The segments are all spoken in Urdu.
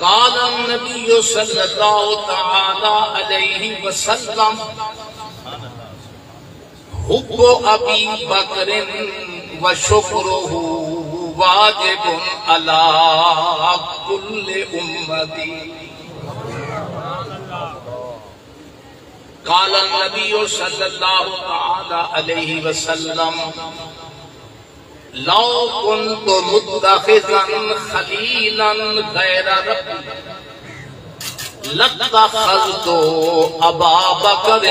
قال النبی صلی اللہ تعالی علیہ وسلم حب ابی بکر و شکرہ واجب علی کل امتی. قال النبی صلی اللہ تعالی علیہ وسلم لو كنت متخذا خلیلا غیر ربی لاتخذت ابا بکر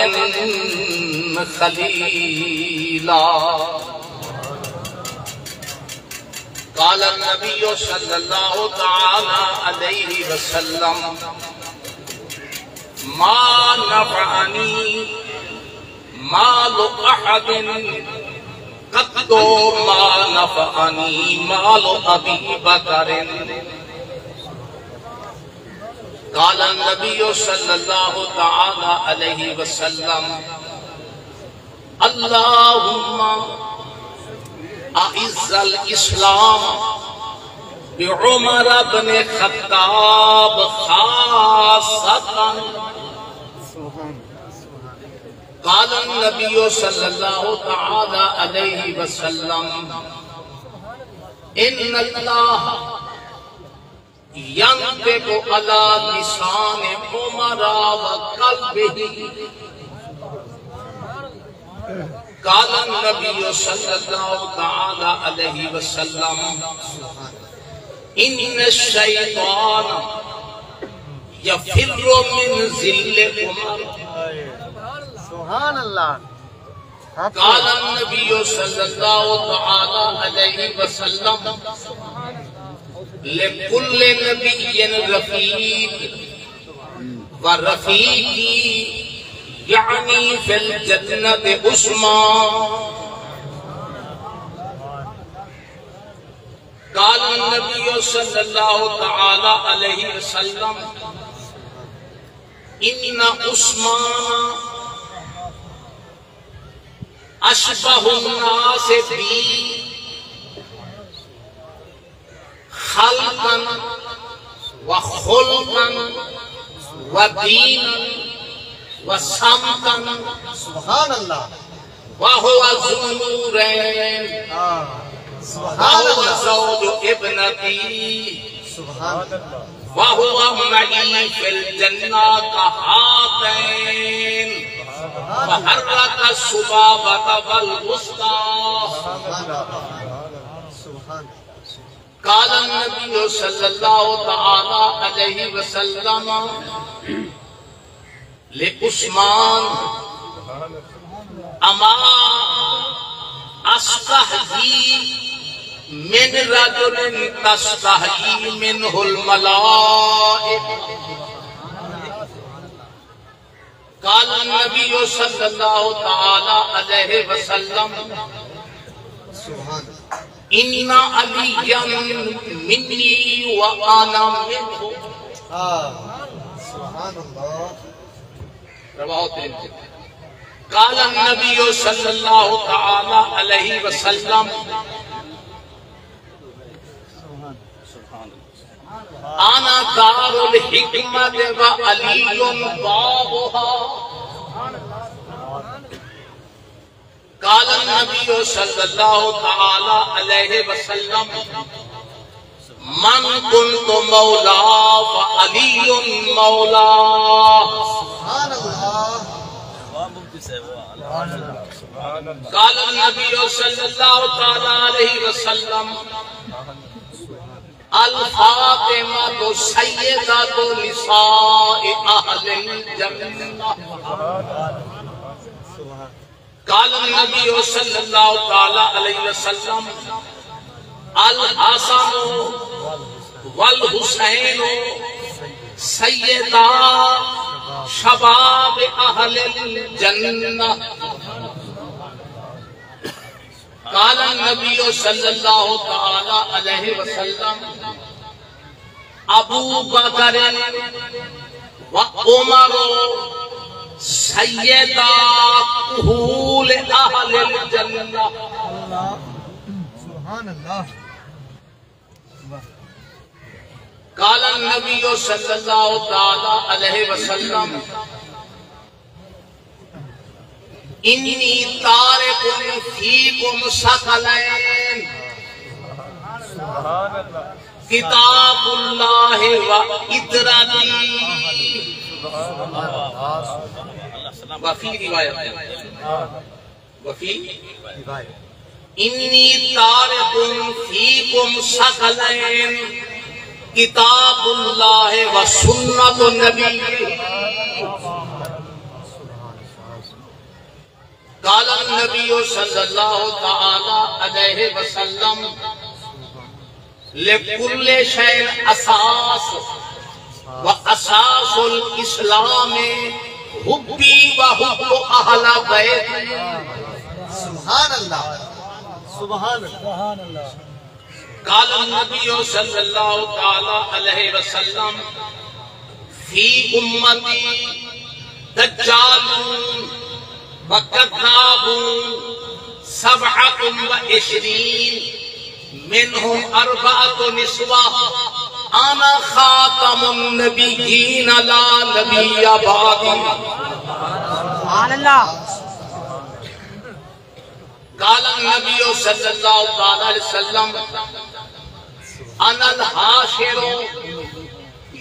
خلیلا. قال النبی صلی اللہ تعالی علیہ وسلم ما نفعنی مال احد قط ما نفعنی مال ابی بکر. قال النبی صلی اللہ تعالی علیہ وسلم اللہم اعز الاسلام بعمر بن خطاب خاصتا. قال النبی صلی اللہ تعالی علیہ وسلم ان اللہ ينطق على لسان عمر وقلبه. قال النبي صلى الله تعالى عليه وسلم ان الشيطان يفر من ذل عمر. سبحان اللہ. قال النبي صلى الله تعالى عليه وسلم لكل نبي رفيق ورفيقي يعني في الجنة عثمان. قال النبي صلى الله تعالى عليه وسلم إن عثمان أشبه الناس بي خلقا وخلقا ودينا وسمتا. سبحان اللہ. وهو ذو نورين وهو زوج ابنتي وهو معي في الجنة كهاتين وحرك السبابة والوسطى. قال النبي صلى الله تعالى عليه وسلم لعثمان اما استحيي من رجل تستحيي منه الملائكة. قال النبي صلى الله تعالى عليه وسلم ان عليا مني وانا منه. سبحان اللہ. رواه الترمذي. قال النبي صلى الله تعالى عليه وسلم انا دار الحكمة وعلي بابها. قال النبي صلى الله تعالى عليه وسلم من كنت مولا فعلي مولا. سبحان اللہ. قال النبي صلى الله تعالى عليه وسلم الفاطمة سيدة نساء أهل الجنة. قال النبي صلى الله تعالى عليه وسلم الحسن والحسين سيدا شباب أهل الجنة. قال النبي صلى الله تعالى عليه وسلم ابو بکر وعمر سیدہ کہول اہل الجنہ. سبحان اللہ. قال النبی صلی اللہ تعالی علیہ وسلم انی تارک فیکم ثقلین کتاب اللہ و ادراتی وفی روایت وفی انی تارک فیکم ثقلین کتاب اللہ و سنت النبی قال النبی صلی اللہ تعالی علیہ وسلم لکل شیء اساس و اساس الاسلام حبی و حب اہل بیت سبحان اللہ سبحان اللہ قال النبی صلی اللہ تعالی علیہ وسلم فی امتی دجالون وَكَذَّابُونَ 27 منهم 4 نسوة أنا خاتم النبيين لا نبي بعدي سبحان اللہ قال النبي صلى الله عليه وسلم أنا الحاشر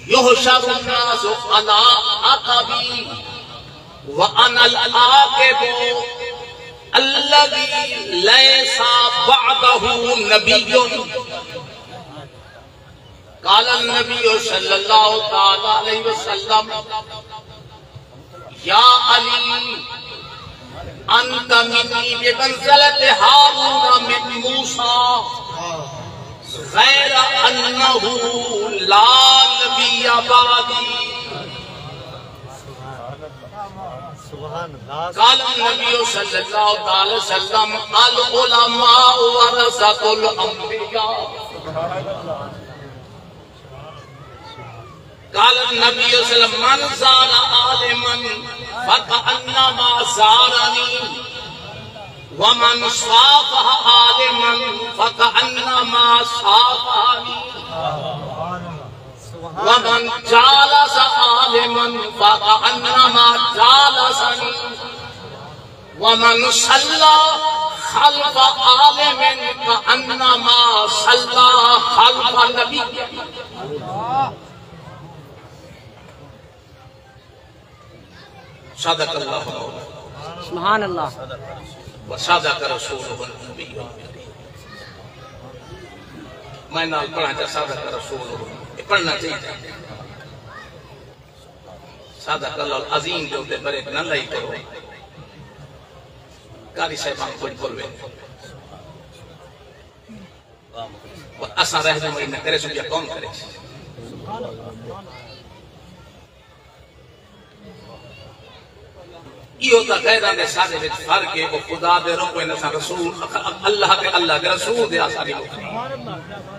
يحشر الناس على عقبي وَأَنَا الْعَاقِبُ الَّذِي لَيْسَ بَعْدَهُ نَبِيٌّ قال النبي صلى الله عليه وسلم يا علي أنت مني بمنزلة هارون من موسى غير أنه لا نبي بعدي قال النبي صلى الله عليه وسلم العلماء ورثة الأنبياء قال النبي صلى الله عليه وسلم من زار عالما فكأنما زارني ومن صافح عالما فكأنما صافحني ومن جالس عالما فكأنما جالسني ومن صلى خلف عالم كأنما صلى خلف النبي صدق اللہ سبحان اللہ وصدق رسولہ النبی میں نال پڑھا چاہتا صدق رسولہ پڑھنا چاہیے صدق اللہ العظیم جو دے برے نہ لائی کرو قاری صاحبان کچھ بولوے اساں رہنمائی نہ کرے سو کیا کون کرے یہ ہوتا غیران دے سارے وچ فرق ہے وہ خدا دے روکے نہ رسول اللہ دے رسول دے آسانی ہوتا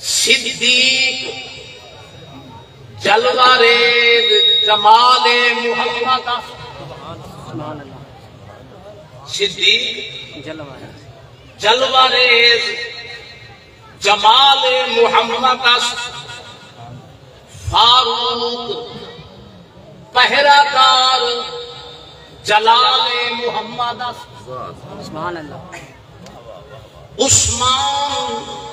صدیق جلوہ ریز جمال محمد صدیق جلوہ ریز جمال محمد فاروق پہرہ دار جلال محمد سبحان اللہ عثمان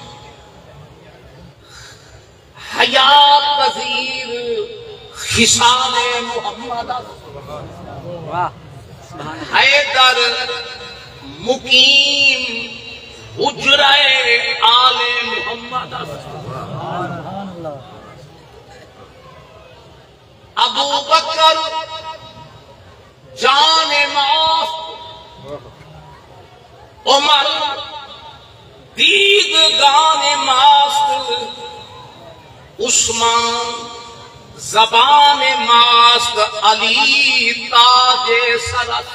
حیات پذیر خصال محمد واہ سبحان اللہ حیدر مقیم حجرہ آل محمد ابو بکر جان ماست عمر دیدگان ماست عثمان زبان ماست علی تاج سرت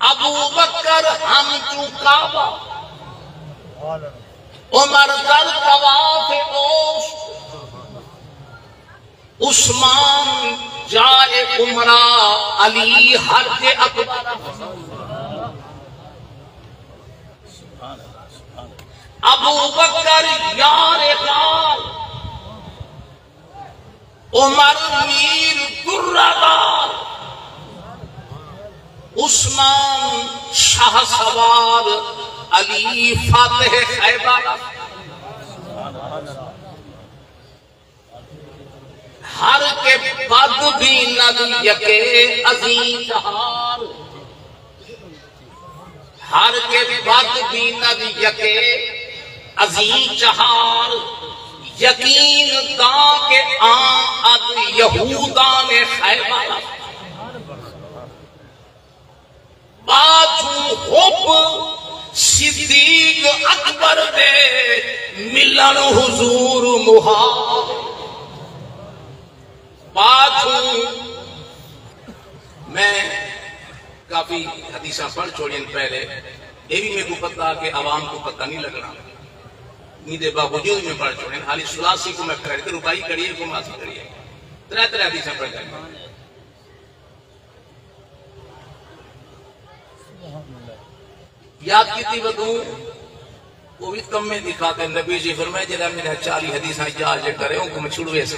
ابو بکر ہم چو کعبہ عمر در طواف اوش عثمان جائے عمرہ علی حج اکبر ابو بکر یار غار عمر میر درادار عثمان شاہ سوار علی فاتح خیبر ہر کے بد بھی ندی کے عظیم چہار ہر کے بد بھی ندی کے عظیم چہار یقین داں کے آد یہودان خیبر باجو حب صدیق اکبر دے ملن حضور محال باجو میں کافی حدیثہ پڑھ چھوڑیں پہلے یہ بھی میرے کو پتا کہ عوام کو پتہ نہیں لگنا نیدے باوجود میں پڑھ چھوڑیں حالی سلاسی کو میں کریتے ربائی کریے کو ماسی کریے ترہ حدیثہ پڑھ جائیں یاد کیتی بدوں وہ بھی کم میں دکھاتے نبی جی فرمائے جلال میرے 40 حدیثاں جا جے کرے ان کو میں چھوڑوے سے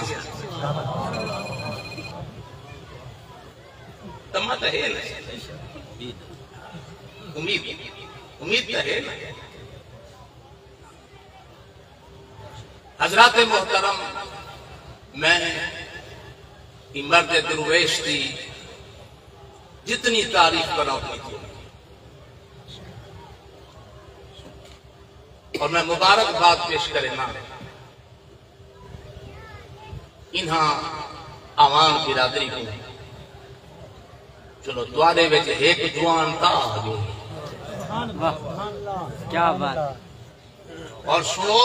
تمت ہے نا امید ہے نا حضرات محترم میں مرد درویش تھی جتنی تعریف کرا اپنی تھی اور میں مبارک بات پیش کرے نا انہاں عوام برادری کو چلو دوارے ویچے ایک جوان تھا کیا بات اور سنو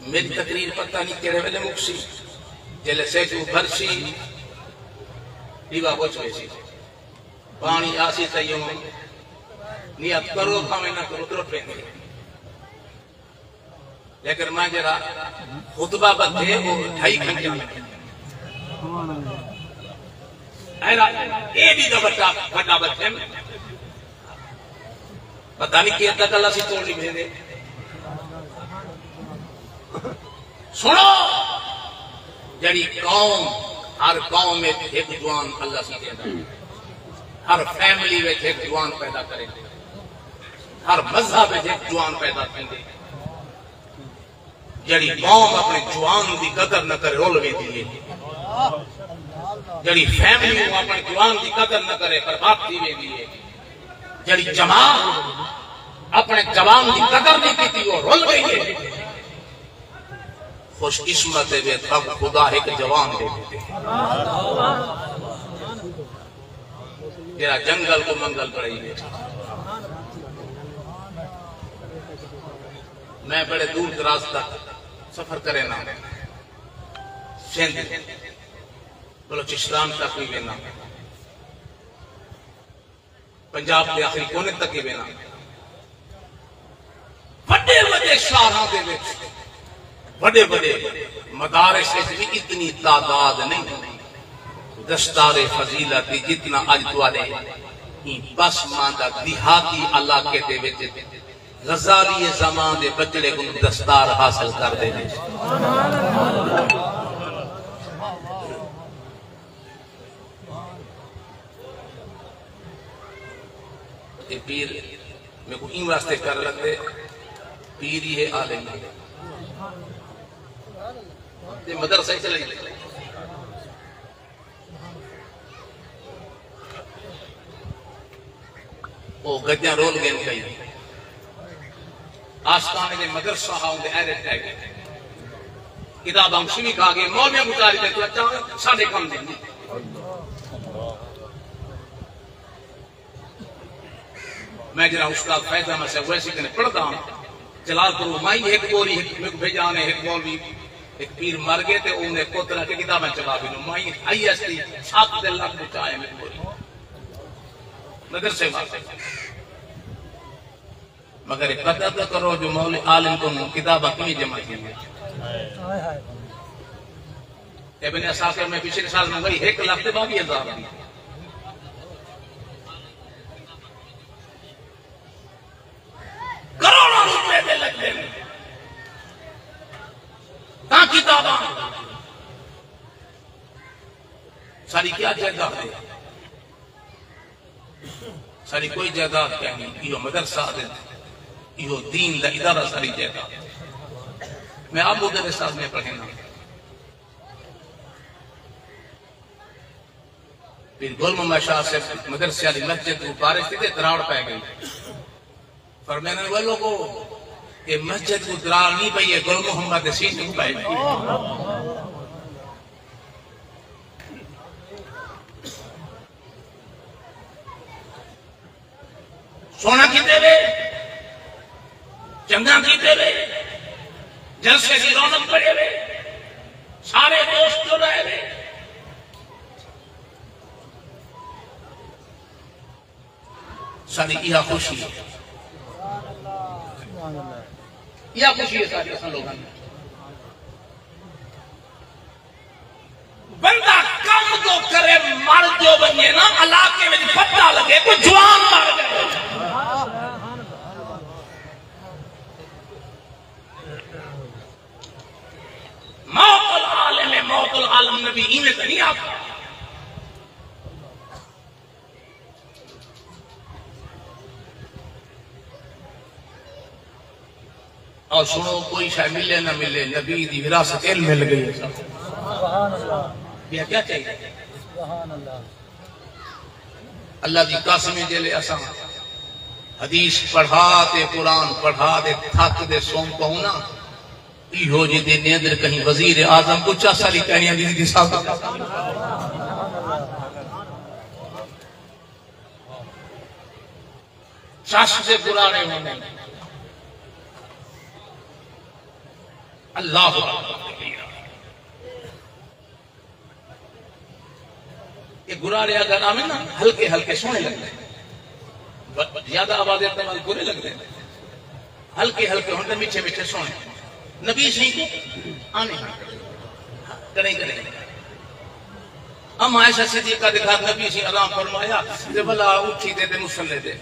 میری تقریر پتہ نہیں کہہ رہے مکسی جلے سے جو بھرسی دیوا بچ بیسی پانی آسی سیوں نیت کرو کھامے نہ کرو ترٹ پہنے لیکن میں جرا خطبہ بدھے وہ 2.5 گھنٹے میں اے بھی دا بٹا بچے میں پتہ نہیں کیا تک اللہ سی توڑی بھیدے سنو جڑی قوم ہر قوم میں ایک جوان اللہ سی دینا ہر فیملی میں ایک جوان پیدا کرے ہر مذہب میں ایک جوان پیدا کرے جڑی قوم اپنے جوان دی قدر نہ کرے رول میں دیئے جڑی فیملی میں اپنے جوان دی قدر نہ کرے برباد دیئے دیئے جڑی جماعت اپنے جوان دی قدر نہیں کی تھی وہ رول میں دیئے خوش قسمت ہے تب خدا ایک جوان دے دیتے تیرا جنگل کو منگل پڑی ہے میں بڑے دور دراز تک سفر کرے نا سندھ بلوچستان تک بھی بینا پنجاب کے آخری کونے تک ہی بینا بڑے بڑے شہراں دے وچ بڑے بڑے مدارس بھی اتنی تعداد نہیں دستار فضیلت جتنا اج دوارے بس ماندہ دیہاتی علاقے دے وچ غزالی زمان دے بچڑے کو دستار حاصل کر دے دے یہ پیر میں کو این واسطے کر لگتے پیر ہی ہے عالم ہے یہ مدرسہ چلے گئے وہ گجیاں رول گئے کئی آستانے دے مدرسہ ہاں دے ایرٹ ہے گئے کتاب ہم شمی کھا گئے مولیاں گزاری تے تو اچھا ساڑھے کم دیں گے میں جنہا استاد فیضہ میں سے ویسی کنے پڑھتا ہوں جلال پرو مائی ایک بولی ایک بھیجانے ایک بولی ایک پیر مر گئے تھے انہیں کوترہ کے کتابیں چلا بھی لوں مائی آئی ایستی 7 لاکھ بچائے میں بولی مدرسے بات مگر ایک پتہ تو کرو جو مولی عالم کو کتابہ کمی جمع کی ہے ابن اساکر میں پچھلے سال میں گئی 1,22,000 دی کروڑوں روپے دے لگتے ہیں کہاں کتاباں ساری کیا جائیداد ہے ساری کوئی جائیداد کیا نہیں یہ مدرسہ دے یہ دین دا ادارہ ساری جائیداد میں آپ ادھر صاحب میں پڑھنا پھر گل محمد شاہ سے مدرسے والی مسجد کو بارش تھی دراڑ پہ گئی پر میں نے وہ لوگوں کہ مسجد کو دراڑ نہیں پئی ہے گل محمد سین کو پہ گئی سونا کیتے ہوئے چنگا کیتے ہوئے جلسے کی رونق پڑے ہوئے سارے دوست جو رہے ہوئے ساری یہ خوشی ہے یہ خوشی ہے ساری اساں لوگوں نے بندہ کم تو کرے مر جو بنے نا علاقے میں پتہ لگے کوئی جوان مر گئے موت العالم موت العالم نبی ایمیں تو نہیں آتا اور سنو کوئی شاید ملے نہ ملے نبی دی وراثت علم مل گئی ہے سبحان اللہ یہ کیا چاہیے سبحان اللہ اللہ دی قسمیں جلے اساں حدیث پڑھا تے قرآن پڑھا دے تھک دے سوم پہنا ہو جی دے نیندر کہیں وزیر اعظم کو چا سالی کہنیاں دی صاحب چاش سے برانے ہونے اللہ یہ گرارے اگر آمیں نا ہلکے ہلکے سونے لگتے ہیں زیادہ آوازیں تمہارے برے لگتے ہیں ہلکے ہلکے ہونے میٹھے میٹھے سونے نبی سی کو آنے کریں ہم عائشہ صدیقہ دکھا نبی سی آرام فرمایا کہ بھلا اٹھی دے دے مسلے دے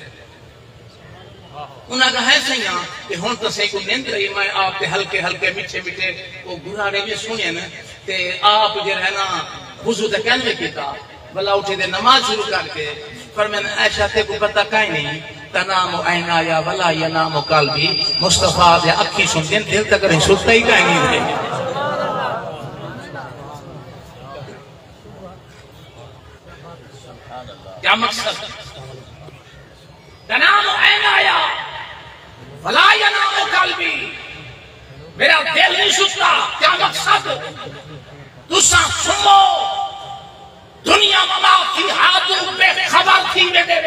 انہاں کہا ہے سیاں کہ ہون تو سے کو نیند رہی میں آپ کے ہلکے ہلکے میٹھے میٹھے وہ گرارے بھی سنے نا تے آپ جو ہے نا وضو تے کہنے کیتا بھلا اٹھے دے نماز شروع کر کے فرمایا عائشہ تے کو پتہ کہیں نہیں تنام عینایا ولا ینام قلبی مصطفیٰ دے اکھی سنتے ہیں دل تک رہی سلطہ ہی کہیں نہیں رہے کیا مقصد تنام عینایا ولا ینام قلبی میرا دل نہیں سلطہ کیا مقصد تساں سنو دنیا مما کی حادث بے خبر تھی میں دے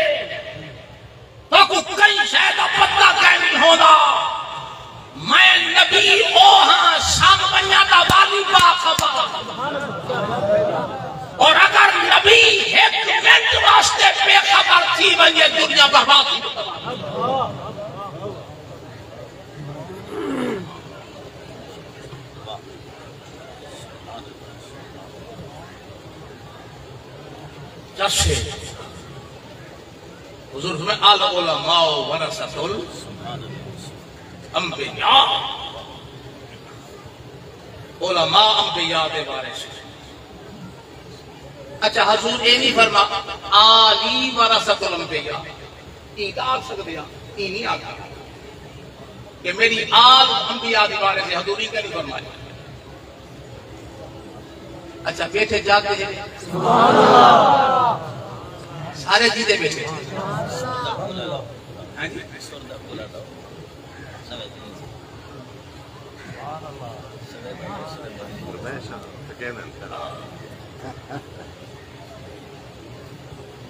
تو کئی شاید پتہ کہیں نہیں ہونا میں نبی اوہاں شام بنیا دا والی با خبر اور اگر نبی ایک منٹ واسطے بے خبر تھی بنیے دنیا برباد تھی جیسے حضور میں العلماء ورثۃ الانبیاء علماء انبیاء دے وارث اچھا حضور اے نہیں فرما آلی ورثۃ الانبیاء یہ آگ سکتے ہیں یہ نہیں آگا کہ میری آل انبیاء دے وارث ہے حضور کا نہیں فرمایا اچھا بیٹھے جاتے ہیں سبحان اللہ سارے جیدے بیٹھے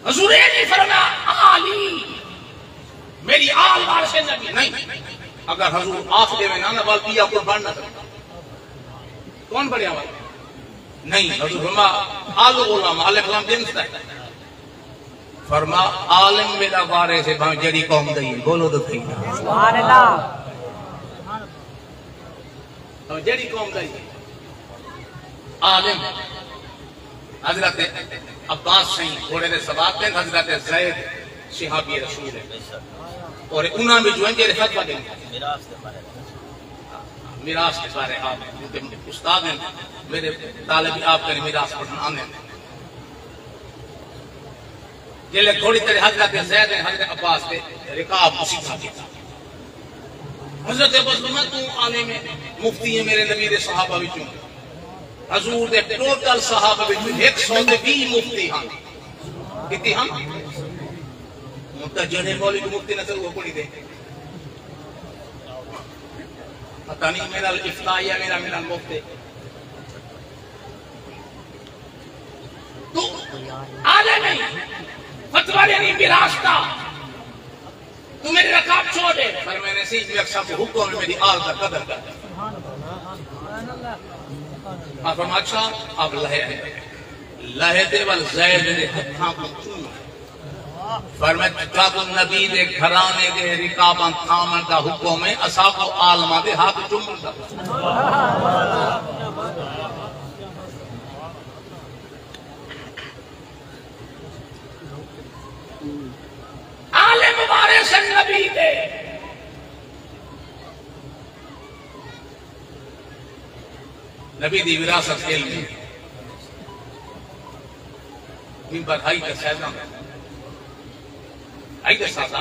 حضور نے فرمایا آلی میری آل وارث نبی نہیں اگر حضور آف دے میں نانا بال پیا قربان نہ کرے کون بڑھیا بات نہیں حضور فرما آل علماء علیہ السلام جنس ہے فرما عالم میرا وارث ہے بھائی جڑی قوم دئی بولو تو صحیح سبحان اللہ تو جڑی قوم دائی عالم حضرت عباس سائیں گھوڑے دے سباب دیں حضرت زید صحابی رسول ہے اور انہاں میں جو ہیں جیرے فتوہ دیں میراث کے بارے آپ استاد ہیں میرے طالب آپ کے میراث پڑھنا آنے جلے گھوڑی تیرے حضرت زید ہیں حضرت عباس کے رکاب اسی تھا کیا حضرت بزمہ تو آنے میں مفتی ہیں میرے نبی دے صحابہ بچوں حضور دے ٹوٹل صحابہ بچوں 120 مفتی ہاں کتنی ہاں جڑے مولی کو مفتی نظر وہ کوئی دے پتہ نہیں میرا افتائیہ میرا مفتی تو آلے نہیں فتوہ نہیں میراث کا تو میری رکاب چھوڑ دے پر میں نے سیج میں اکثر کو حکم میں میری آل کا قدر کر آپ فرما اچھا آپ لہے دے والزید دے ہتھاں کو چون فرمائے کتاب النبی دے گھرانے دے رکاباں تھامن دا حکم میں اصحاب و عالمہ دے ہاتھ چون دا عالم وارث نبی دے نبی دی وراثت علم ہے ممبر ہائی کا سیدان آئی کا ساتھ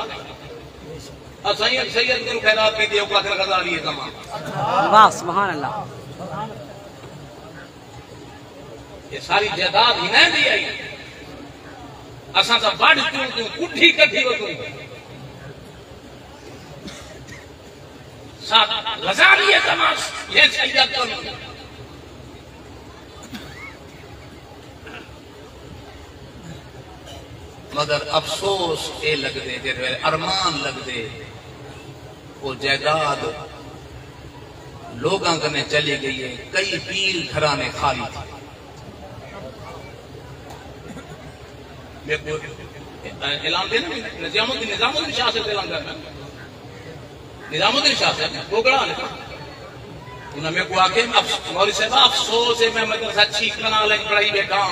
سید گل خیرات کی دیو کا غزالی زمان واہ سبحان اللہ یہ ساری جائیداد ہی نہیں دی آئی اساں تا بڑھ کیوں کٹھی کٹھی ہو گئی ساتھ غزالی زمان یہ سید گل مگر افسوس اے لگ دے جیسے ارمان لگ دے وہ جائیداد لوگاں کنے چلی گئی ہے کئی پیر گھرانے خالی تھے میں کو اعلان دینا نظام الدین شاہ سے اعلان کرنا نظام الدین شاہ سے گوگڑا لکھا انہوں نے کو آکے مولی صاحب افسوس ہے میں مدرسہ چیکنا لیں پڑھائی بیٹھا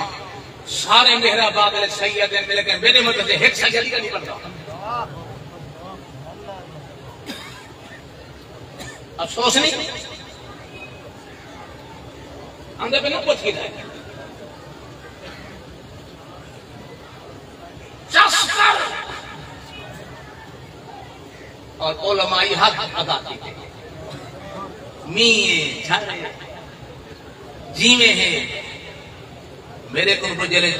سارے مہرآباد علیہ سید ہیں لیکن میرے مدرسے ایک سیدی کا نہیں پڑھتا افسوس نہیں اندر پہ نہ پوچھ کی جائے چسکر اور علمائی حق ادا کی گئی میئے جھرے جیویں ہیں میرے کو جلے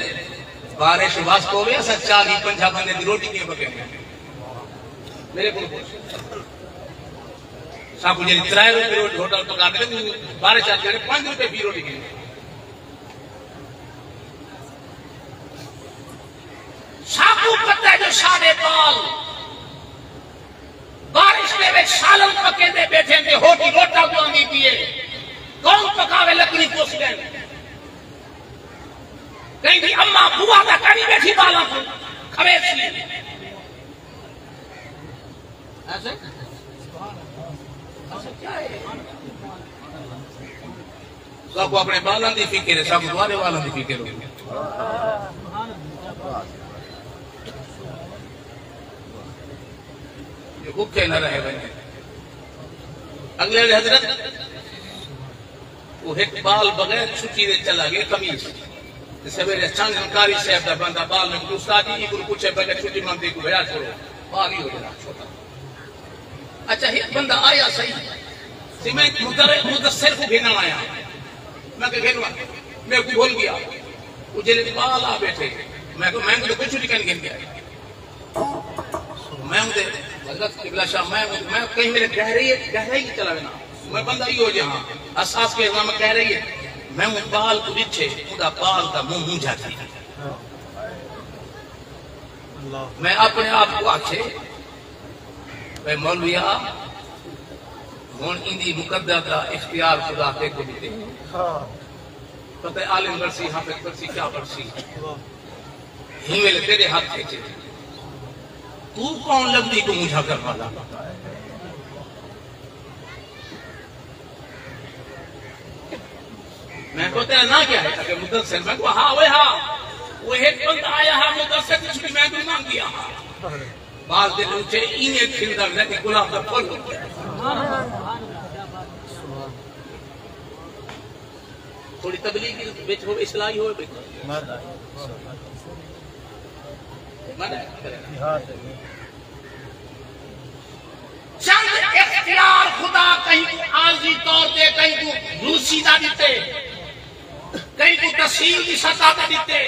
بارش واس کو ہوئے ایسا 40-50 بندے دی روٹی کیے بکے میرے کو ساکو جلی 3 روپے روٹی ہوٹل پکا دے بارش آ جانے 5 روپے بھی روٹی کیے ساکو پتہ ہے جو سارے بال بارش میں سالن پکے دے بیٹھے دے ہوٹی روٹا کو آنگی پیے کون پکاوے لکڑی پوس گئے کہیں بھی اممہ بوا دا کری بیٹھی بالا کو کھویس لی ایسے کیا ہے سب اپنے بالان دی فکر ہے سب دوارے والان دی فکر ہو یہ بھوکے نہ رہے بنے اگلے حضرت وہ ایک بال بغیر چھٹی دے چلا گئے قمیص سویرے چانگنکاری صاحب دا بندہ بال میں استاد جی کو پوچھے بغیر چھٹی مندی کو بھیا چھوڑو بال ہی ہو جائے چھوٹا اچھا ایک بندہ آیا صحیح سی میں مدثر کو بھینا آیا میں کہ گھنوا میں کو بھول گیا وہ جلے بال آ بیٹھے میں کو کچھ چھٹی کرنے گیا میں دے حضرت قبلہ شاہ میں کہیں میرے گہرائی چلا بنا میں بندہ ہی ہو جہاں اساس کے امام کہہ رہی ہے میں وہ بال کو بچھے خدا بال کا منہ مونجھا تھی میں اپنے آپ کو آچھے میں مولویا ہون اندی مقدر دا اختیار خدا تے کو بھی دے پتہ عالم برسی حافظ برسی کیا برسی ہی میں تیرے ہاتھ کھینچے تو کون لگنی کو مجھا کر والا میں کو تیرا نا کیا ہے کہ مدثر میں کو ہاں وہ ایک بند آیا ہاں مدثر کچھ بھی میں بھی مانگ گیا بعض دن اچھے انہیں کھلدر لیکن گلاب دا پھل ہو گیا تھوڑی تبلیغ کی بیچ ہو اصلاحی ہوئے بیچ چند اختیار خدا کہیں کو عارضی طور دے کہیں کو روسی دا دیتے کہیں کو تحصیل کی سطح دا دیتے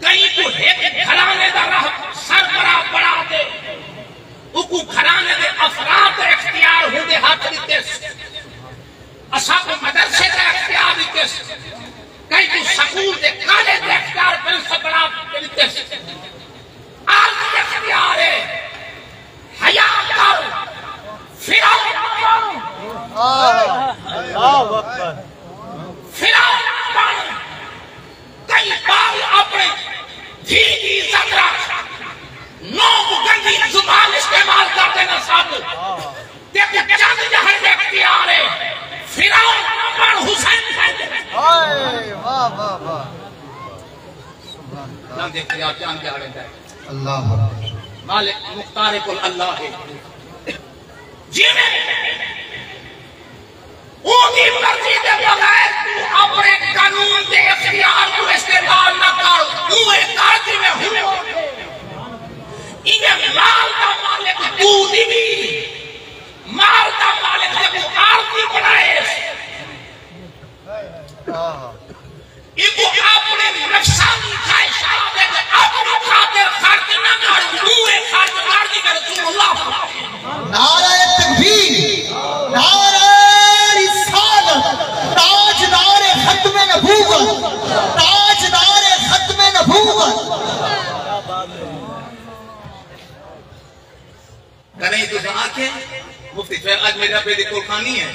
کہیں کو ایک گھرانے دا رہ سربراہ بڑھا دے اکو گھرانے دے افراد اختیار ہو دے ہاتھ دیتے اصحاب مدرسے دے اختیار دیتے کہیں کو سکول دے کالے دے اختیار پرنسپلہ دیتے عارضی اختیار ہے حیا کر فرعون بن کئی بار اپنے دھی کی عزت رکھ نو گندی زبان استعمال کرتے نہ سب دیکھو چند جہاں دے اختیار ہے فرعون بن حسین واہ واہ واہ چند اختیار چند جہاں دے اللہ مالک مختار کل اللہ ہے جنہیں اونی مرضی دے بغیر تو اپنے قانون دے اختیار کو استعمال نہ کر اوے کارجی میں ہوئے انہیں مال دا مالک تو دیوی مال دا مالک دے کو آرتی بنائے ان کو اپنے نفسانی خواہشات دے اپنے خاطر خرچ نہ کر اوے خرچ مارجی میں رسول اللہ نعرہ تکبیر نعرہ رسالت تاجدار ختم نبوت تاجدار ختم نبوت کریں تو سے آنکھیں مفتی فیل آج میرا بیٹی کولخانی ہے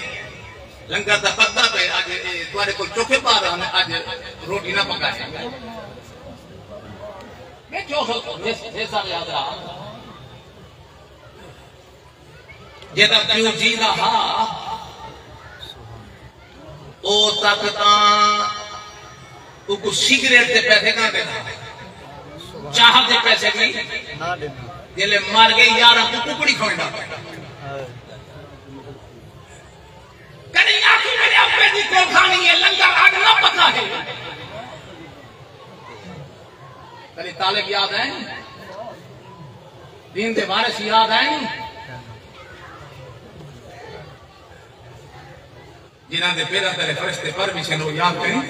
لنگر دا پتہ پہ آج تمہارے کو چوکے پا رہا ہمیں آج روٹی نہ پکائے میں جو حیثہ یاد رہا جیدہ کیوں جی رہا او طاقتاں تو کچھ سگریٹ دے پیسے کہاں دینا چاہت دے پیسے نہیں جلے مار گئی یارہ کو ککڑی کھوئیں گا کنی آتی میرے اپنے دی کو کھانی ہے لنگر آگ نہ پکا ہے کنی طالب یاد ہیں دین دے وارث یاد ہیں جنہاں دے پیرا تیرے فرشتے پرمیشن ہو یاد کریں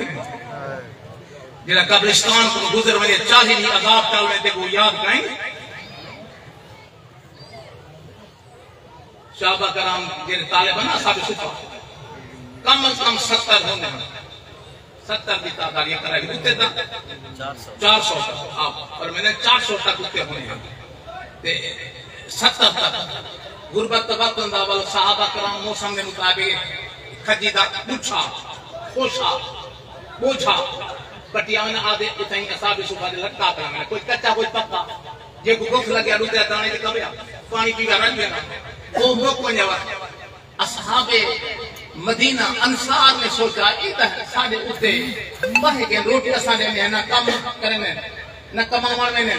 جنہاں قبرستان کو گزر وجہ چاہی نہیں عذاب ٹالنے تے کو یاد کریں صحابہ کرام جنہیں طالبان اصحاب صفا کم از کم 70 ہونے ہیں 70 کی تعداد یہ کرا گی اتے تک 400 تک اور میں نے 400 تک اتے ہونے ہیں 70 تک غربت وقت اندابل صحابہ کرام موسم نے مطابق خجیدہ پوچھا خوشا بوجھا پٹیاں آدھے اتھائیں اصحاب صفا دے لٹکا کرنا کوئی کچا کوئی پکا جے کو گوکھ لگیا روتے دانے دے کبیا پانی پیوا رنگ دینا وہ موک ونجا اصحاب مدینہ انصار نے سوچا ایدہ ساڑھے اتے باہے کے روٹی اسانے میں نہ کام کرنے نہ کماوان میں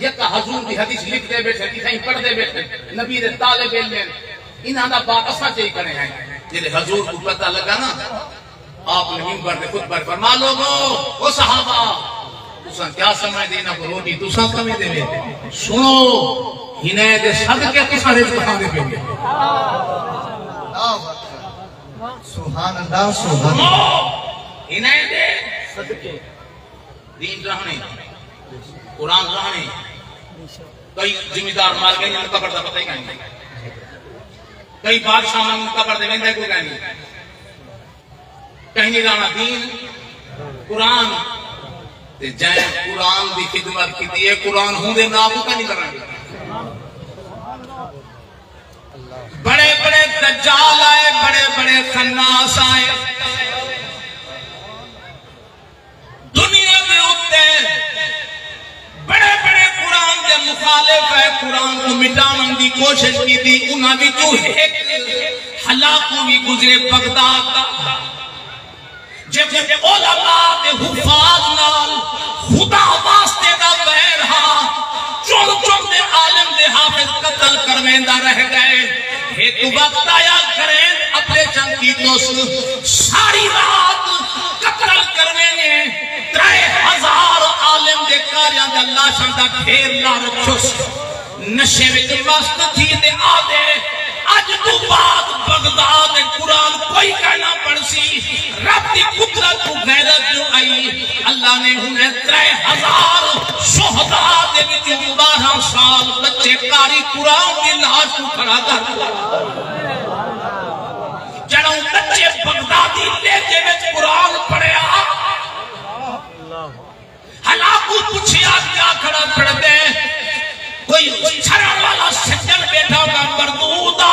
یکا حضور دی حدیث لکھ دے بیٹھے اتھائیں پڑھ دے بیٹھے نبی دے طالب علم انہاں دا بات اسا چاہی کرنے ہیں جنہیں حضور کو پتہ لگا نا آپ نے منبر دے خود پر فرما لوگو او صحابہ تساں کیا سمجھ دینا کو روٹی تساں کمی دے بیٹھے سنو ہنیں دے صدقے تساں رزق کھانے پہ گے سبحان اللہ سبحان اللہ ہنیں دے صدقے دین رہنے قرآن رہنے کئی ذمہ دار مار گئے ان قبر دا پتہ ہی نہیں کئی بادشاہ میں ان قبر دے ویندے کوئی نہیں کہیں نہیں رہنا دین قرآن تے جائیں قرآن دی خدمت کی دیئے قرآن ہوں دے نابو کا نہیں کرنا بڑے بڑے دجال آئے بڑے بڑے خناس آئے دنیا میں اٹھتے بڑے بڑے قرآن دے مخالف ہے قرآن کو مٹانے دی کوشش کی تھی انہاں بھی جو ایک ہلاکو بھی گزرے بغداد جب علماء دے حفاظ نال خدا واسطے دا بیر ہاں چون چون دے عالم دے حافظ قتل کرویندہ رہ گئے ایک وقت آیا کریں اپنے چنکی دوست ساری رات قتل کروینے 3000 عالم دے کاریاں دے اللہ شاندہ ڈھیر لا رکھوس نشے وچ مست تھی دے آدھے آج تو بعد بغداد قرآن کوئی کہنا پڑ سی رب دی قدرت کو غیرت جو آئی اللہ نے انہیں 3000 شہداء دے وچ 12 سال بچے کاری قرآن کی لاش کو کھڑا کر جڑوں بچے بغدادی لہجے وچ قرآن پڑھیا ہلاکو پوچھیا کیا کھڑا پڑھ دے کوئی چھڑن والا سجن بیٹھا ہوگا مردودا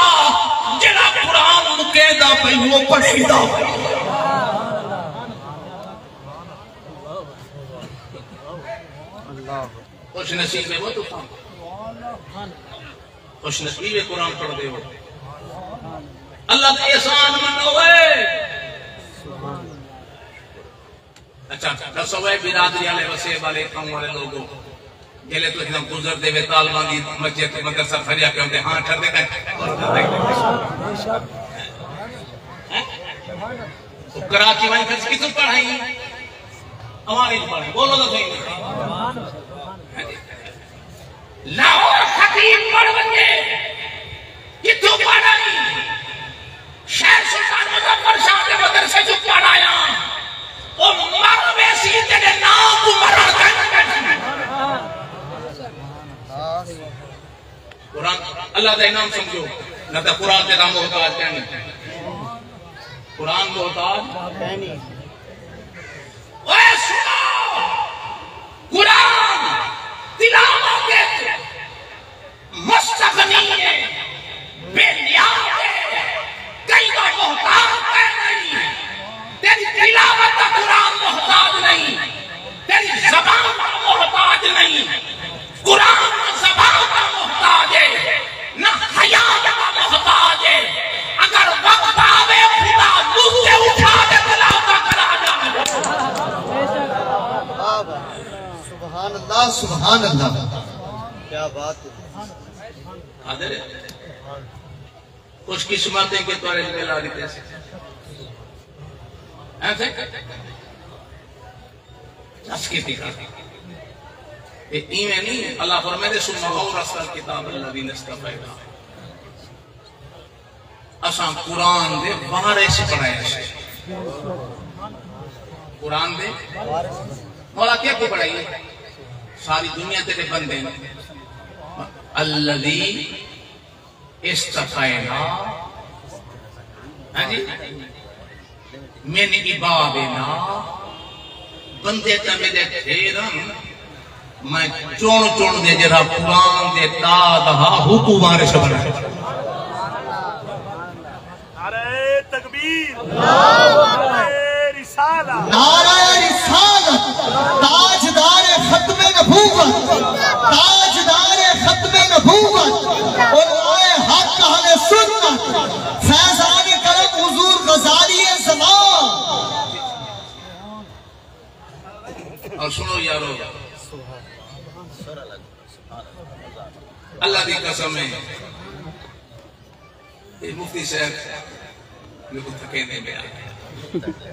جڑا قرآن مقیدہ پہ وہ پڑھیدہ خوش نصیب ہے وہ تو خوش نصیب ہے قرآن پڑھ دے وہ اللہ کا احسان منوے اچھا دسوے برادری والے وسیع والے قوم والے لوگوں جلے تو ایک دم گزر دے وے طالبان دی مسجد مدرسہ فریا کے ہوتے ہاں ٹھر دے گئے کراچی وہیں کس کی تو پڑھائی ہماری تو پڑھائی بولو تو صحیح لاہور خطیب پڑھ بنگے یہ تو پڑھائی شہر سلطان مظفر شاہ کے مدرسے جو پڑھایا وہ مرویسی تیرے نام کو مرر کر قرآن اللہ دا انعام سمجھو نہ تا قرآن تیرا محتاج کہنی قرآن محتاج کہنی اوہ سنو قرآن تلاوت مستغنی ہے بے نیاز ہے کئی کا محتاج نہیں تیری تلاوت کا قرآن محتاج نہیں تیری زبان کا محتاج نہیں قرآن زبان کا محتاج ہے نہ حیات کا محتاج ہے اگر وقت آوے خدا مجھے اٹھا دے تلاوت کرا جائے سبحان اللہ سبحان اللہ کیا بات ہے حاضر ہے خوش قسمتیں کہ تمہارے جمعہ لا دیتے ہیں ایسے جس کی تھی ایمیں نہیں اللہ فرمائے دے سنہ اور رسل کتاب اللہ دین استفائدہ اساں قرآن دے بارے سے پڑھائے ہیں قرآن دے مولا کیا کو پڑھائی ہے ساری دنیا تیرے بندے ہیں الذی استفائنا ہاں جی من عبادنا بندے تا میرے تھیرن میں چون چون دے جرا قرآن دے تادہا حکومارے سے بنا نعرہ تکبیر نعرہ رسالہ تاجدار ختم نبوت تاجدار ختم نبوت علماء حق اہل سنت فیضان کرم حضور غزالی زمان اور سنو یارو اللہ دی قسم ہے یہ مفتی صاحب میرے کو تھکینے میں آئے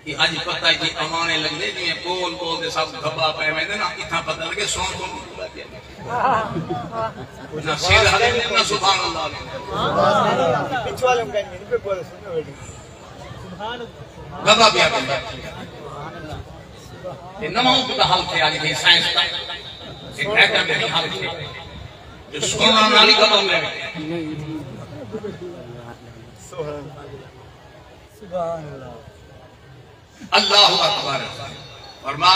یہ آج پتہ ہے کہ امانے لگنے جنہیں بول بول دے سب گھبا پہ میں دے نا اتنا پتہ لگے سون کو مکلا دیا نہ سیر حلیم نہ سبحان اللہ گھبا بھی آگے یہ نماؤں کا حل تھے آج یہ سائنس کا ایک ایٹم میں حل تھے جو سونا نالی گھبا میں اللہ اکبر فرما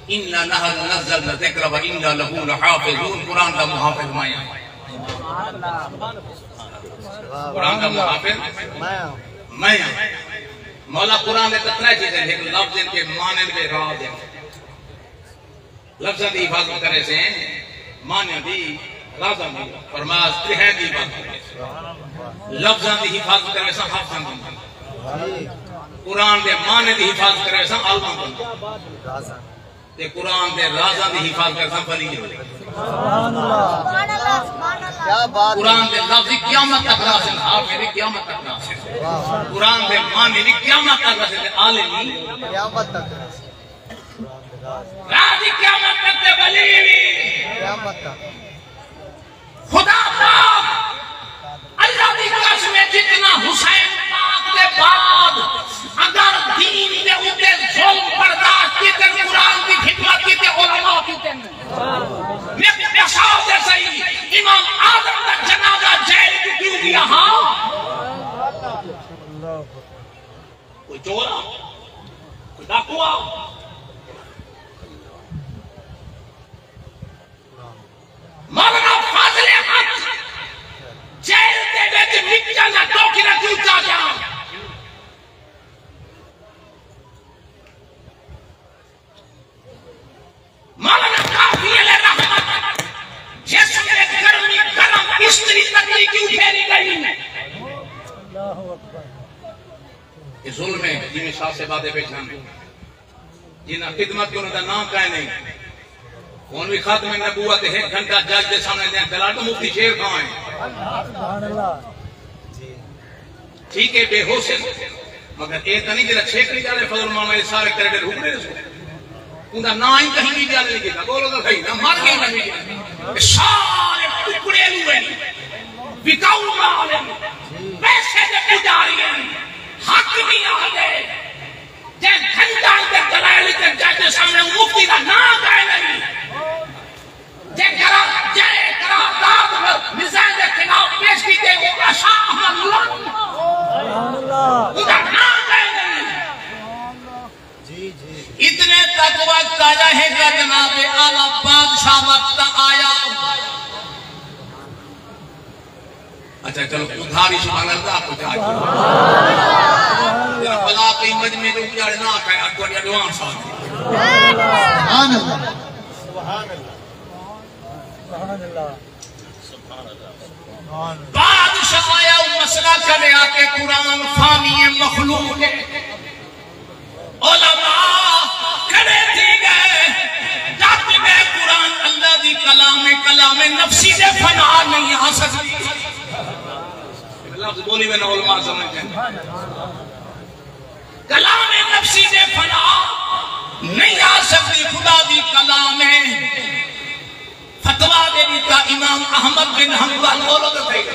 اِنَّا نَحْنُ نَزَّلْنَا الذِّكْرَ وَإِنَّا لَهُ لَحَافِظُونَ قرآن کا محافظ مایا قرآن کا محافظ مایا مولا قرآن نے تطرہ چیزیں لیکن لفظ ان کے معنی میں راہ دیں لفظ دی حفاظت کرے سے معنی دی رازہ دی فرماز ترہے دی حفاظت کرے سے لفظ دی حفاظت کرے سے حافظ دی قرآن دے معنی دی حفاظت کرے سا عالم بن تے قرآن دے رازاں دی حفاظت کرے سا ولی نہیں قرآن دے لفظ قیامت تک راسل حافظ قیامت تک راسل قرآن دے معنی دی قیامت تک راسل عالمی قیامت تک راضی قیامت تک دے ولی قیامت تک خدا پاک اللہ دی قسم جتنا حسین پاک دے بعد اگر دین دے اوتے ظلم برداشت کیتے قرآن دی خدمت کیتے علماء کیتے میں پیشاب دے صحیح امام آدم کا جنازہ جیل کی کیوں دیا ہاں کوئی چورا کوئی ڈاکوا مولانا فاضل حق جیل دے وچ نکا نہ ٹوکی نہ کیوں چا جا مولانا کافی علیہ رحمت جس میں گرمی گرم استری تکلی کیوں پھیری گئی یہ ظلم ہے جن میں شاہ سے باتیں بیچانے جنہاں خدمت کی انہوں نے نام کہے نہیں کون بھی خاتم نبوت ہے ایک گھنٹہ جج دے سامنے دیں دلال تو مفتی شیر کھائیں ٹھیک ہے بے ہوش ہے مگر ایک نہیں جنہا چھیک نہیں جالے فضل مانا یہ سارے کریڈر حکم رہے سو انہا نا ہی کہیں بھی جالے لگے گا بولو تو کہیں نا مار گئی نبی جالے سارے ٹکڑے ہوئے بکاؤ مالے پیسے دے پجاری ہیں حق نہیں آگے جن گھنٹہ دے دلائل کے جج دے سامنے مفتی کا نام کہے نہیں نظام کے خلاف پیش کی گئی وہ اشاہ اللہ اتنے تک وقت آیا ہے کہ جناب اعلیٰ بادشاہ وقت آیا اچھا چلو ادھاری سبحان اللہ کو چاہیے بلا کئی مجمع جو اجاڑ نہ کہے اکوڑی اڈوان ساتھ سبحان اللہ بادشاہ آیا مسئلہ کرے آکے قرآن فانی مخلوق ہے علماء کھڑے تھی گئے جاتے گئے قرآن اللہ دی کلام نفسی سے فنا نہیں آ سکتی لفظ بولی میں نہ علماء سمجھتے ہیں کلام نفسی سے فنا نہیں آ سکتی خدا دی کلام فتوہ دے دیتا امام احمد بن حنبل بولو تو صحیح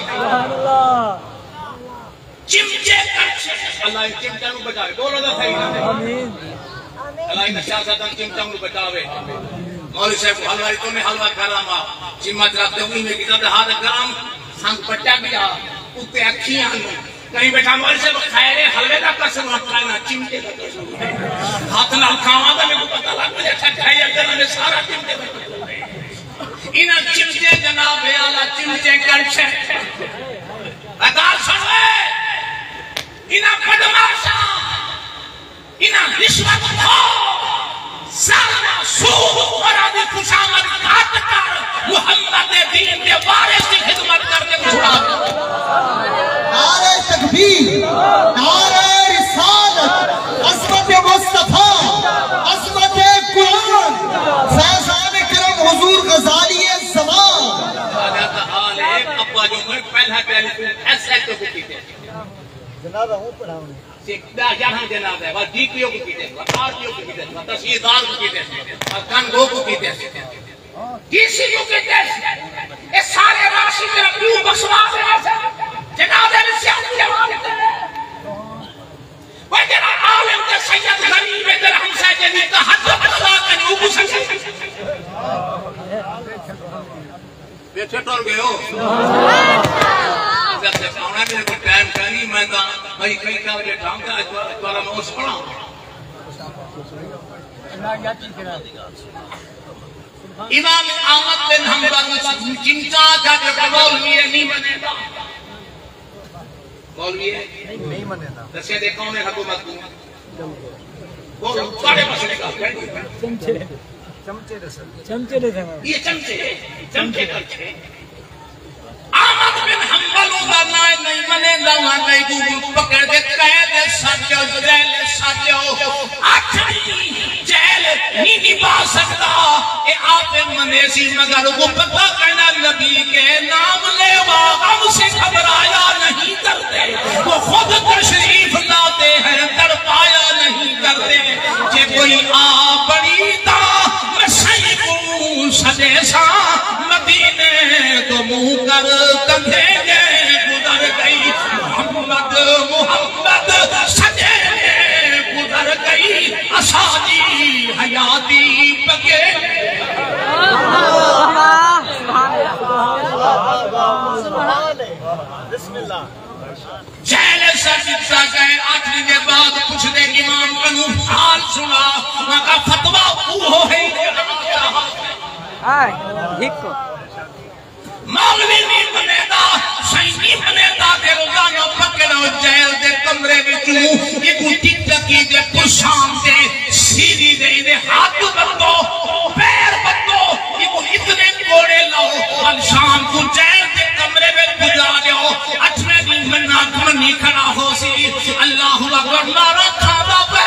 چمچے کرچے اللہ ان چمچہ نو بچاوے بولو تو صحیح اللہ ان سیاستاں چمچہ نو بچاوے مولی صاحب حلوائی تو میں حلوہ کراما چمچ رکھتے ہوئی میں کتا تھا ہاتھ گرام سنگ پٹا گیا اتے اکھیاں نو کہیں بیٹھا مولی صاحب خیرے حلوے کا قسم رکھنا چمچے کا قسم ہاتھ نہ کھاوا دا میں کو پتہ لگ مجھے اچھا کھائی اگر میں سارا چمچے بیٹھا انہاں چمچے جناب اعلیٰ چمچے کرچے اگر سنوے انہاں بدماشاں انہاں رشوت خور ظالم سود اور آدھی خوشامد کاٹ کر محمد دین کے وارث کی خدمت کرنے کو چھوڑا نعرہ تکبیر نعرہ رسالت عظمت مصطفیٰ عظمت قرآن فیضان کرم حضور غزالی زمان حال ہے ابا جو میں پہلا ٹیلیفون ایس ایچ کو کیتے جنازہ ہوں پڑھاؤں سیکھتا جہاں جناب ہے وہ ڈی پی او کو کیتے وہ آر پی او کو کیتے وہ تحصیلدار کو کیتے وہ کنگو کو کیتے ڈی سی کو کیتے یہ سارے راشد میرا کیوں بخشوا دے جناب ہے سیاسی جواب وہ جنا عالم کے سید غریب در ہمسا جنی کا حد اللہ کا نہیں اوپو سکتے بیٹھے ٹور گئے ہو جب سے پاؤنا میرے کو ٹائم کرنی میں تا بھائی کئی کیا وجہ ٹھام کا اتوارا میں اس پڑھا امام احمد بن حنبل چمچا کا جو مولوی ہے نہیں بنے گا مولوی ہے نہیں منے گا دسے دے کون ہے حکومت کو وہ بڑے مسئلے کا چمچے رسل یہ چمچے کرچے احمد بن حنبل ادھرنا نہیں منے لوہاں گئی گو پکڑ دے قید ساتھیو آخری جیل نہیں نبھا سکتا اے آپ منیسی مگر وہ پتہ کہنا نبی کے نام لے غم سے گھبرایا نہیں کرتے وہ خود تشریف لاتے ہیں تڑپایا نہیں کرتے کہ کوئی آ بڑی تا میں سیبوں سجے سا مدینے تو منہ کر کندھے گئے گزر گئی محمد سجے گزر گئی اساجی حیاتی پکے جیل سجدہ گئے آٹھنے کے بعد پوچھنے امام کنو حال سنا وہاں کا فتوہ وہ ہے مولوی نہیں بنے دا سائنی بنے دا دے روزانہ پکڑو جیل دے کمرے وچوں ایک ٹک ٹکی دے پرشام دے سیدھی دے دے ہاتھ بندو پیر بندو ایک اتنے کوڑے لاؤ اور شام کو جیل دے کمرے میں گزارو اٹھویں دن میں ناکمنی کھڑا ہو سی اللہ اکبر نعرہ کھانا پہ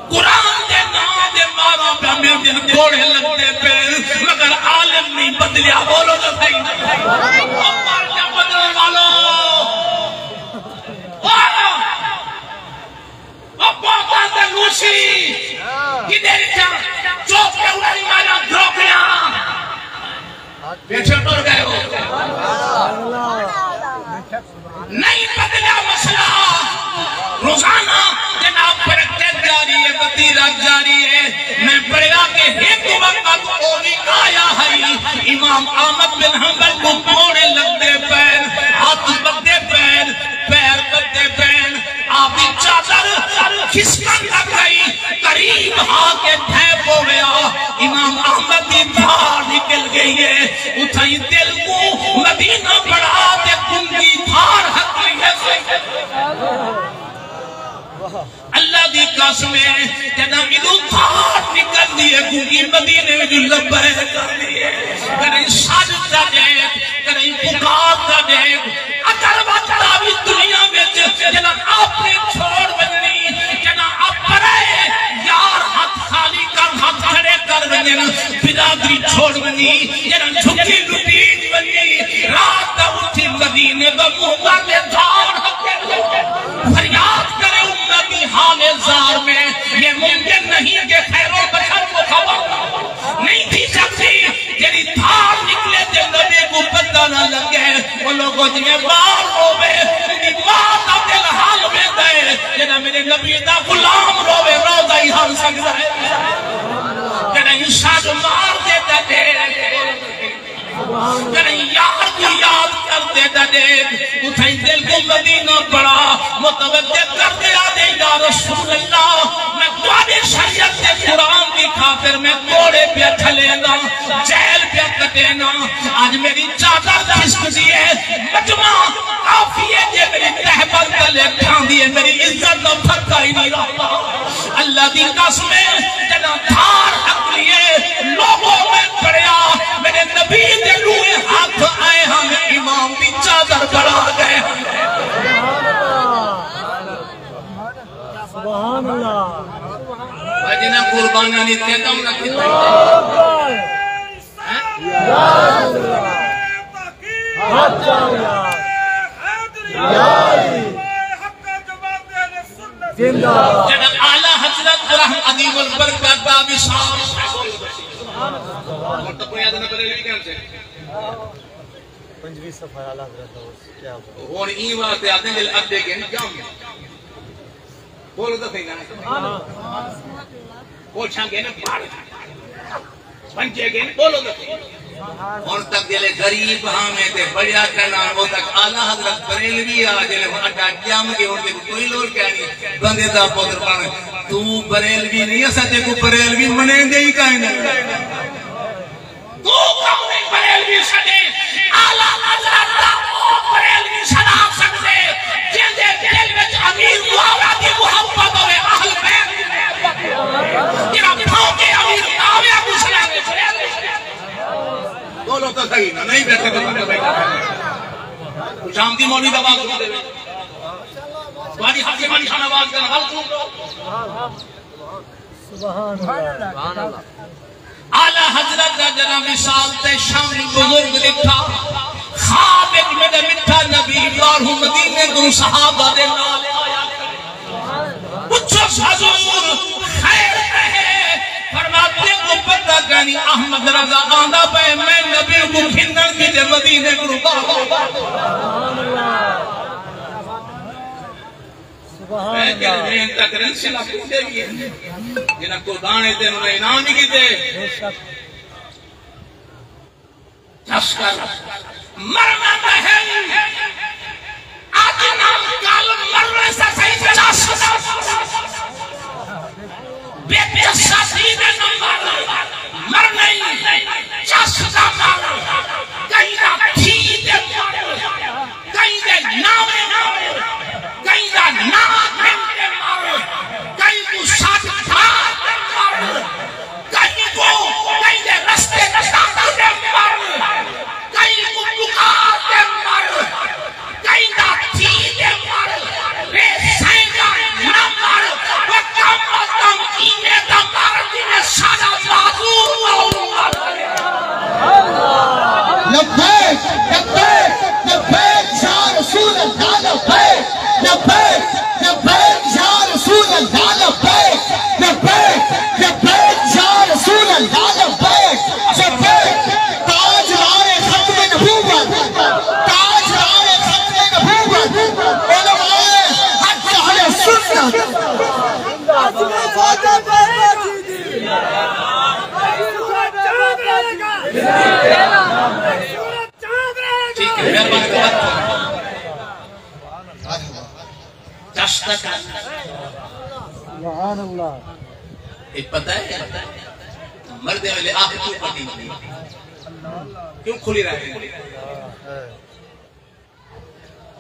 قرآن دے نام دے مارا پہ میں دن کوڑے لگنے پہ مگر عالم نہیں بدلیا بولو تو صحیح مار کیا بدل والو باقا دے نوشی کدھر جا چوک کے اڑی مارا دھوکیا پیچھے ٹر گئے ہو نہیں بدلیا مسئلہ روزانہ جناب پرکتے جاری ہے وطیرہ جاری ہے میں پڑھا کہ ایک وقت اولی آیا ہے امام احمد بن حنبل کو کوڑے لگتے پیر ہاتھ بدے پیر پیر بدے پیر آبی چادر کھسکن لگ گئی قریب آکے ٹھیپ ہو گیا امام احمد کی دھار نکل گئی ہے اتھائی دل کو مدینہ بڑھا دے کندی دھار حق گئی ہے اللہ دی قسم ہے جنا ادھو دھار نکل دیئے کیونکہ مدینے میں جو لبے کر دیئے کریں سجدہ دیکھ کریں پکار دا دیکھ اگر وقتا بھی دنیا میں جنا آپ نے چھوڑ بننی جنا آپ پڑے یار ہاتھ خالی کر ہاتھ کھڑے کر بننی برادری چھوڑ بننی جنا جھکی لٹیج بننی رات دا اٹھی مدینے دا موقع دے دھار فریاد کرے امتی حال زار میں یہ ممکن نہیں کہ خیر و بشر کو خبر نہیں تھی سکتی جنہی دھار نکلے تھے نبی کو پتہ نہ لگے وہ لوگوں جنہیں بار روے انہی بات اب دل حال میں دے جنہا میرے نبی دا غلام روے روزہ ہی حال سکتا ہے جنہا انسان مار دیتا دے جنہی یار کو یاد کرتے دے اتھائی دل کو مدینہ پڑا متوجہ کر دیا دے یا رسول اللہ میں قوانی شریعت سے قرآن کی خاطر میں کوڑے پہ کھلینا جیل پہ کٹینا آج میری چادر کھسک دیئے مجمع کافی ہے جے میری تحبت تلے کھان دیئے میری عزت نہ پھکا ہی نہیں رہا اللہ دی قسمیں جنا دھار حق لیے لوگوں میں پڑیا میرے نبی دے لوئے ہاتھ آئے ہمیں امام بھی چادر بڑھا گئے سبحان اللہ جنہ قربانہ نیتے کم رکھتے جنہ اعلیٰ حضرت رحم عدیم البرکت بابی صاحب اور تو کوئی آدھنا بلے کیا سے پنجوی صفحہ اعلیٰ حضرت کیا اور این واسطے آتے ہیں ادھے کے جام بولو تو صحیح نا بول چھانگے نا پاڑ پنچے گے بولو تو صحیح اور تک دلے غریب ہمیں تے بڑیا کرنا وہ تک اعلیٰ حضرت بریلوی آجلے وہ اٹھا قیام کے ہوتے کوئی لوگ کیا نہیں بندے دا پودر پانے تو بریلوی نہیں سچے کو بریلوی منے دے ہی کہیں نہیں تو کم نہیں بریلوی سجے اعلیٰ حضرت دا بریلوی سلام سکتے جیندے دل میں امیر معاویہ دی محبت ہوئے اہل بیت تیرا پھونکے امیر معاویہ کو سلام بولو تو صحیح نا نہیں بیٹھے تو بیٹھے کچھ آمدی مولوی دبا کو دے بڑی نواز کا نواز سبحان اللہ اعلی حضرت کا جناب مثال تے شامی بزرگ لکھا خواب ایک میرے مٹھا نبی بارہو مدینے گرو صحابہ دے نال آیا پوچھو حضور خیر ہے فرماتے کو پتہ کہنی احمد رضا آندہ پہ میں نبی کو کھندر کی جے مدینے گرو میں کہنے میں تکرین سے لکھتے بھی ہے جنہاں کو دانے دے انہوں نے انعام ہی کی دے چسکر مرنا بہن آج نام کال مرنے سے صحیح چسکر بیٹے شادید نمبر مرنے چسکر مر کہیں نہ تھی دے مر کہیں دے نام کہیں دا نام دے مر کہیں کو شاد کھار دے مر کہیں دے رستے نشاتا دے مر کہیں کو بکار دے مر کہیں دا تھی دے مر بے سینگا نمبر وکم ازدم کینے دا مر دینے شادہ معذور مولا لبیک لبیک لبیک یا رسول اللہ لبیک لبیک لبیک یا رسول اللہ لبیک لبیک لبیک یا رسول اللہ لبیک لبیک تاجدار ختم نبوت تاجدار ختم نبوت علماء حق اہل سنت ٹھیک ہے مہربانی بات چشتہ کا سبحان اللہ ایک پتہ ہے مردے والے آنکھ کیوں پٹی کیوں کھلی رہتے ہیں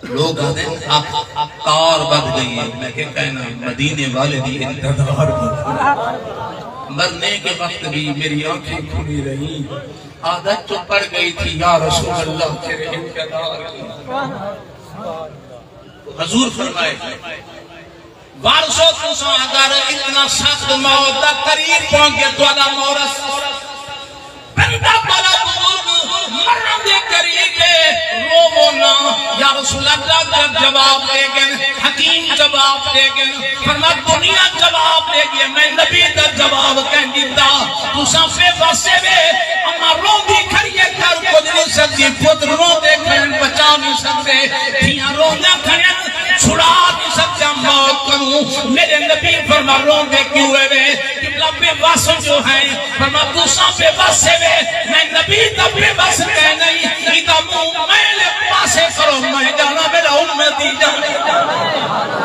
لوگ آتے ہیں تار بد گئی ہے میں کہنا مدینے والے دی انتظار بد مرنے کے وقت بھی میری آنکھیں کھلی رہی عادت تو پڑ گئی تھی یا رسول اللہ تیرے انتظار کی حضور فرمائے وارثو تسا اگر اتنا سخت موت دا قریب پہنچ گیا تو ادا مورس بندہ بڑا بزرگ مرن دے قریب ہے رو نا یا رسول اللہ جب جواب دے گئے حکیم جواب دے گئے فرما دنیا جواب دے گئے میں نبی دا جواب کہن دیتا تسا فے واسے وے اما رو دی کھڑیے کر کو نہیں سکتی پتر رو دے کھڑن بچا نہیں سکتے دھیاں رو نہ کھڑن چھڑا نہیں سکتا موت کروں میرے نبی فرما رو دے کیوں ہے قبلہ بے بس جو ہیں فرما تسا بے بس ہے میں نبی دا بے بس کہہ نہیں ایدہ میں لے پاسے کرو میں جانا میرا امتی جانے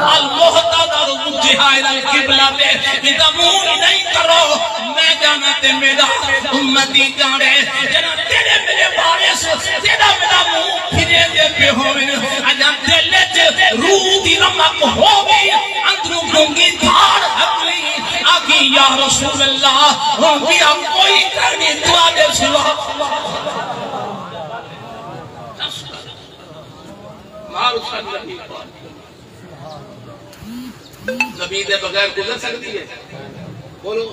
المحتدر جہائر القبلہ دے ایدہ نہیں کرو میں جانا تے میرا امتی جانے جنا تیرے میرے بارے سے تیرا میرا پھرے دے پہ ہوئے اجا دلے جے روح دی رمک ہوگی اندروں گونگی دھار حقلی آگی یا رسول اللہ ہونگی ہم کوئی کرنی دعا دے سوا نبی دے بغیر گزر سکتی ہے بولو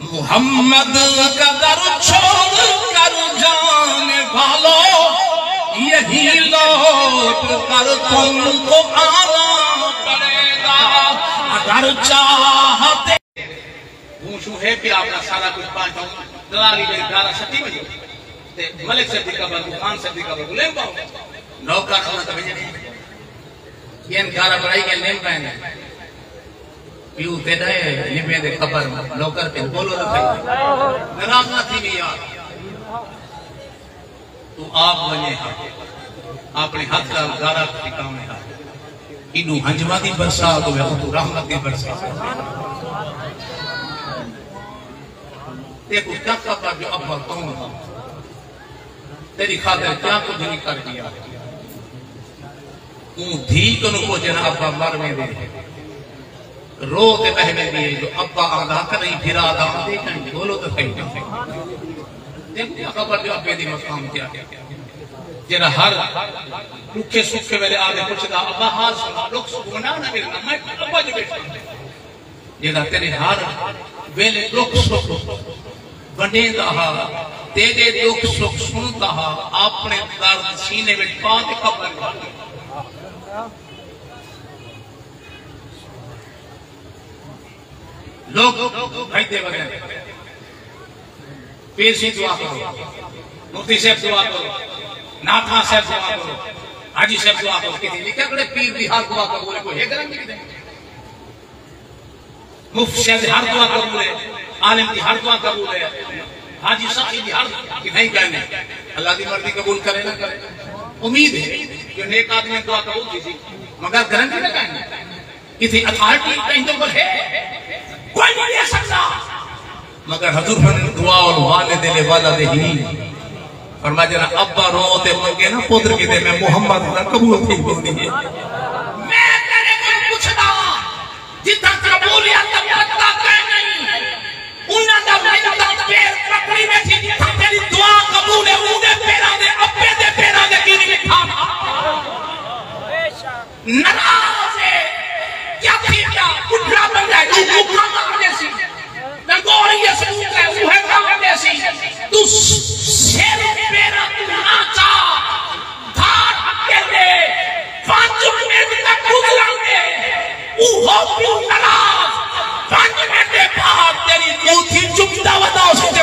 محمد کا در چھوڑ کر جانے والو یہی لوٹ کر تم کو آنا پڑے گا اگر چاہتے پوچھو ہے بھی آپ کا سارا کچھ پانچ ہوں دلالی میں 11:30 بجے ملک صدی کا بر خان صدی کا بر گلیم باؤں نوکر ہونا تو بھیجے نہیں یہ انکارہ بڑھائی کے لیم پہنے پیو تے دائے لبے دے خبر نوکر پہ بولو رکھائی نراز نہ تھی بھی یار تو آپ وجہ اپنے ہاتھ کا گارہ ٹھکاؤں میں انہوں ہنجوہ دی برسا تو میں تو رحمت دی برسا دیکھو کیا کہا جو ابا کون تیری خاطر کیا کچھ نہیں کر دیا اون دھی کنو کو جنا ابا مر میں دے رو تے بہنے دیئے جو ابا آدھا کر نہیں پھر آدھا دیکھیں بولو تو صحیح نہیں دیکھو کیا خبر جو ابے دی مقام کیا جنہا ہر رکھے سکھے ویلے آگے پوچھتا ابا حال سنا لوگ سکھونا نہ ملنا میں ابا جو بیٹھا جنہا تیرے ہر ویلے لوگ سکھ بنے دہا تیرے لوگ سکھ سنتا ہا اپنے درد سینے میں پاتے قبر لوگ بھائیتے وغیرہ پیسی دعا کرو مفتی صاحب دعا کرو ناتھا صاحب دعا کرو حاجی صاحب دعا کرو کسی لکھا کرے پیر بھی ہر دعا کرو بولے کوئی ہے کریں گے مفتی صاحب ہر دعا کرو بولے عالم کی ہر دعا کرو بولے حاجی صاحب کی ہر دعا کہ نہیں کہنے اللہ کی مرضی قبول کرے نہ کرے امید ہے جو نیک آدمی دعا کرو کسی مگر کریں گے نہ کہنے کسی اتھارٹی کہیں تو بل ہے کوئی نہیں لے سکتا مگر حضور فرماتے دعا والوالد لولدہ فرمایا جنا ابا روتے منگے نا پتر کی دے میں محمد نہ قبول تھی بولتی ہے میں تیرے کو پوچھتا جتنا قبولیت پتا کہ نہیں انہاں دا ملتا پیر پکڑی میں تھی جتنا تیری دعا قبول ہے انہیں پیرا دے ابے دے پیرا دے کینی میں کھا نراز ہے کیا تھی کیا اٹھا بن جائے تو مقام جیسی نگوری یہ سبوت ہے وہ ہے کام جیسی تو شیر پیرا تو ناچا دھاڑ ہکے دے پانچ منٹ تک گزران دے اوہو پیو نراز پانچ منٹ بعد تیری دوتھی چکتا ودا اسے